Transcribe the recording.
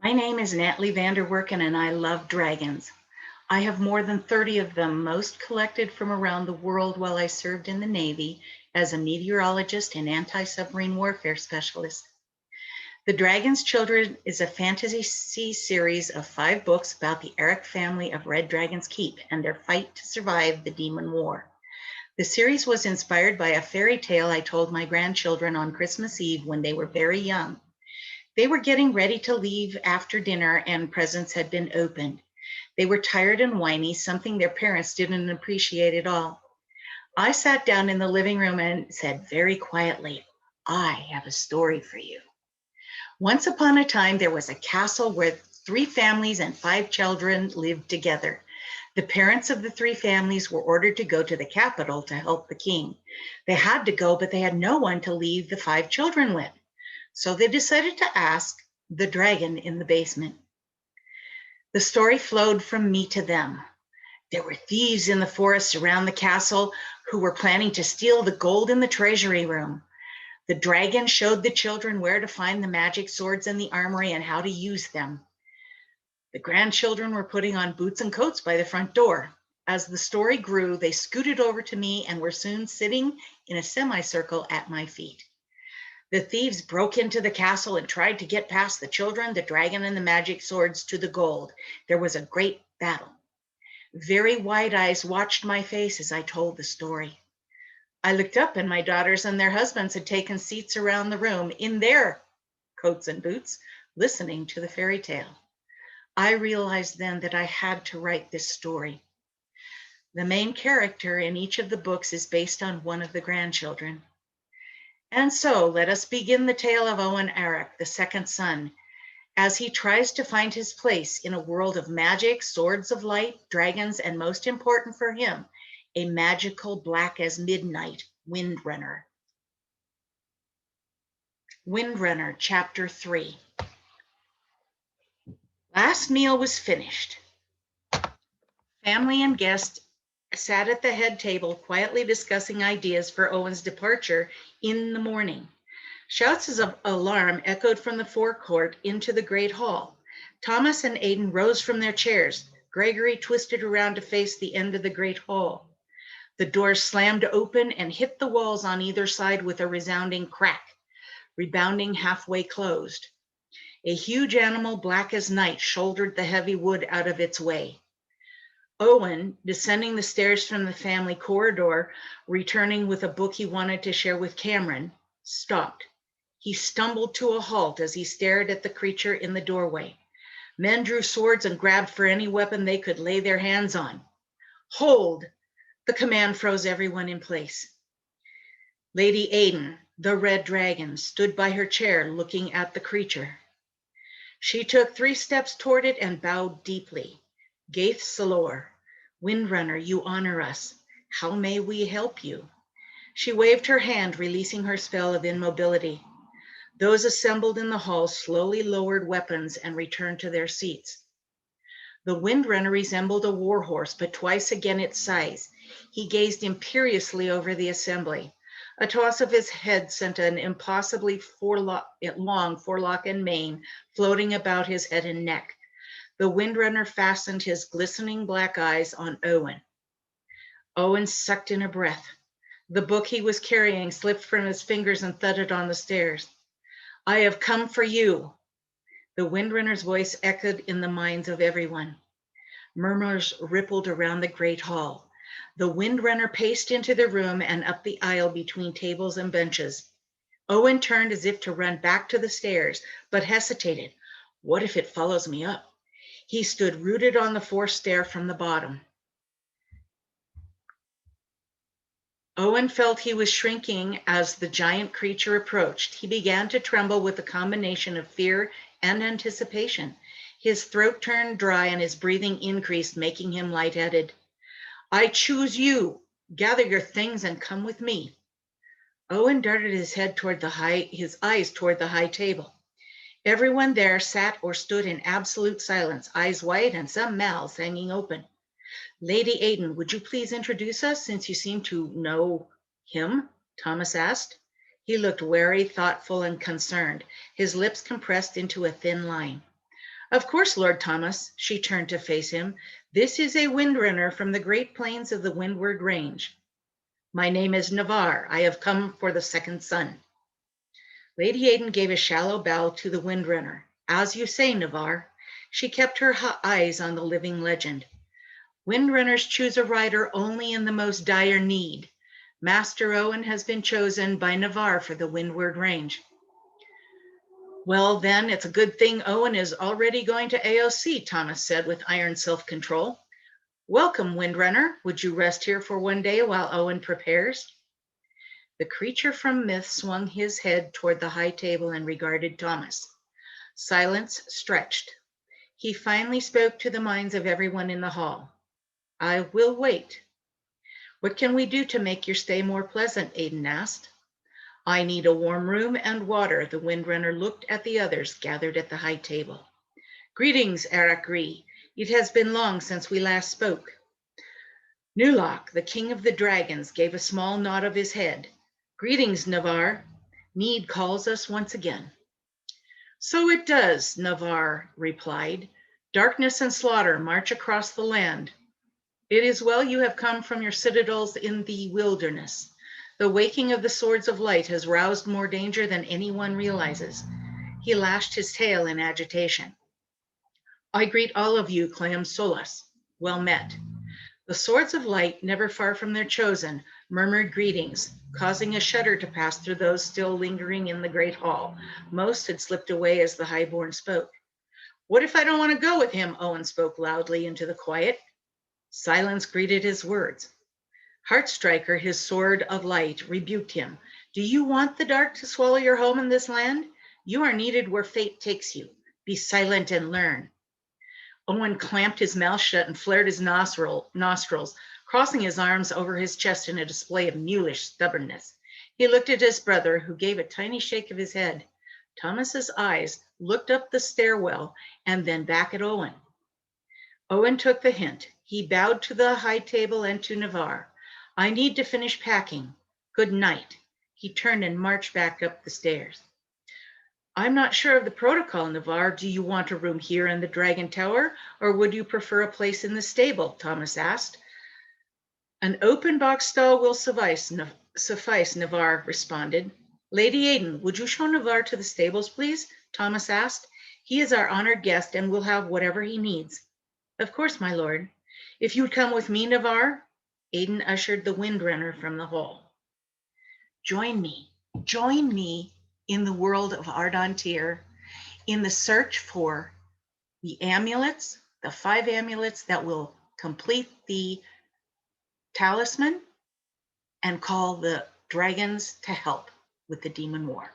My name is Natli VanDerWerken and I love dragons. I have more than 30 of them, most collected from around the world while I served in the Navy as a meteorologist and anti-submarine warfare specialist. The Dragon's Children is a fantasy series of 5 books about the Eric family of Red Dragon's Keep and their fight to survive the Demon War. The series was inspired by a fairy tale I told my grandchildren on Christmas Eve when they were very young. They were getting ready to leave after dinner and presents had been opened. They were tired and whiny, something their parents didn't appreciate at all. I sat down in the living room and said very quietly, "I have a story for you." Once upon a time, there was a castle where 3 families and 5 children lived together. The parents of the 3 families were ordered to go to the capital to help the king. They had to go, but they had no one to leave the 5 children with. So they decided to ask the dragon in the basement. The story flowed from me to them. There were thieves in the forests around the castle who were planning to steal the gold in the treasury room. The dragon showed the children where to find the magic swords in the armory and how to use them. The grandchildren were putting on boots and coats by the front door. As the story grew, they scooted over to me and were soon sitting in a semicircle at my feet. The thieves broke into the castle and tried to get past the children, the dragon, and the magic swords to the gold. There was a great battle. Very wide eyes watched my face as I told the story. I looked up and my daughters and their husbands had taken seats around the room in their coats and boots, listening to the fairy tale. I realized then that I had to write this story. The main character in each of the books is based on one of the grandchildren. And so let us begin the tale of Owen Eric, the second son, as he tries to find his place in a world of magic, swords of light, dragons, and most important for him, a magical black as midnight Windrunner. Windrunner, Chapter 3. Last meal was finished. Family and guests sat at the head table quietly discussing ideas for Owen's departure in the morning. Shouts of alarm echoed from the forecourt into the great hall. Thomas and Aidan rose from their chairs. Gregory twisted around to face the end of the great hall. The doors slammed open and hit the walls on either side with a resounding crack, rebounding halfway closed. A huge animal, black as night, shouldered the heavy wood out of its way. Owen, descending the stairs from the family corridor, returning with a book he wanted to share with Cameron, stopped. He stumbled to a halt as he stared at the creature in the doorway. Men drew swords and grabbed for any weapon they could lay their hands on. "Hold!" The command froze everyone in place. Lady Aidan, the Red Dragon, stood by her chair looking at the creature. She took 3 steps toward it and bowed deeply. "Gaith Salor, Windrunner, you honor us. How may we help you?" She waved her hand, releasing her spell of immobility. Those assembled in the hall slowly lowered weapons and returned to their seats. The Windrunner resembled a warhorse, but twice again its size. He gazed imperiously over the assembly. A toss of his head sent an impossibly long forelock and mane floating about his head and neck. The Windrunner fastened his glistening black eyes on Owen. Owen sucked in a breath. The book he was carrying slipped from his fingers and thudded on the stairs. "I have come for you." The Windrunner's voice echoed in the minds of everyone. Murmurs rippled around the great hall. The Windrunner paced into the room and up the aisle between tables and benches. Owen turned as if to run back to the stairs, but hesitated. What if it follows me up? He stood rooted on the 4th stair from the bottom. Owen felt he was shrinking as the giant creature approached. He began to tremble with a combination of fear and anticipation. His throat turned dry and his breathing increased, making him lightheaded. "I choose you. Gather your things and come with me." Owen darted his eyes toward the high table. Everyone there sat or stood in absolute silence, eyes wide and some mouths hanging open. "Lady Aidan, would you please introduce us, since you seem to know him?" Thomas asked. He looked wary, thoughtful, and concerned, his lips compressed into a thin line. Of course, Lord Thomas, she turned to face him. This is a Windrunner from the great plains of the Windward Range. My name is Navarre. I have come for the second son. Lady Aden gave a shallow bow to the Windrunner. As you say, Navarre. She kept her eyes on the living legend. Windrunners choose a rider only in the most dire need. Master Owen has been chosen by Navarre for the Windward Range. Well, then, it's a good thing Owen is already going to AOC, Thomas said with iron self-control. Welcome, Windrunner. Would you rest here for one day while Owen prepares? The creature from myth swung his head toward the high table and regarded Thomas. Silence stretched. He finally spoke to the minds of everyone in the hall. I will wait. What can we do to make your stay more pleasant? Aden asked. I need a warm room and water. The Windrunner looked at the others gathered at the high table. Greetings, Arakri. It has been long since we last spoke. Nulok, the king of the dragons, gave a small nod of his head. Greetings, Navarre. Need calls us once again. So it does, Navarre replied. Darkness and slaughter march across the land. It is well you have come from your citadels in the wilderness. The waking of the swords of light has roused more danger than anyone realizes. He lashed his tail in agitation. I greet all of you, Clam Solas. Well met. The swords of light, never far from their chosen, murmured greetings, causing a shudder to pass through those still lingering in the great hall. Most had slipped away as the highborn spoke. What if I don't want to go with him? Owen spoke loudly into the quiet. Silence greeted his words. Heartstriker, his sword of light, rebuked him. Do you want the dark to swallow your home in this land? You are needed where fate takes you. Be silent and learn. Owen clamped his mouth shut and flared his nostrils, crossing his arms over his chest in a display of mulish stubbornness. He looked at his brother, who gave a tiny shake of his head. Thomas's eyes looked up the stairwell and then back at Owen. Owen took the hint. He bowed to the high table and to Navarre. I need to finish packing. Good night. He turned and marched back up the stairs. I'm not sure of the protocol, Navarre. Do you want a room here in the Dragon Tower, or would you prefer a place in the stable? Thomas asked. An open box stall will suffice, Navarre responded. Lady Aden, would you show Navarre to the stables, please? Thomas asked. He is our honored guest and will have whatever he needs. Of course, my lord. If you would come with me, Navarre. Aden ushered the Windrunner from the hall. Join me in the world of Ardontir, in the search for the amulets, the 5 amulets that will complete the talisman and call the dragons to help with the demon war.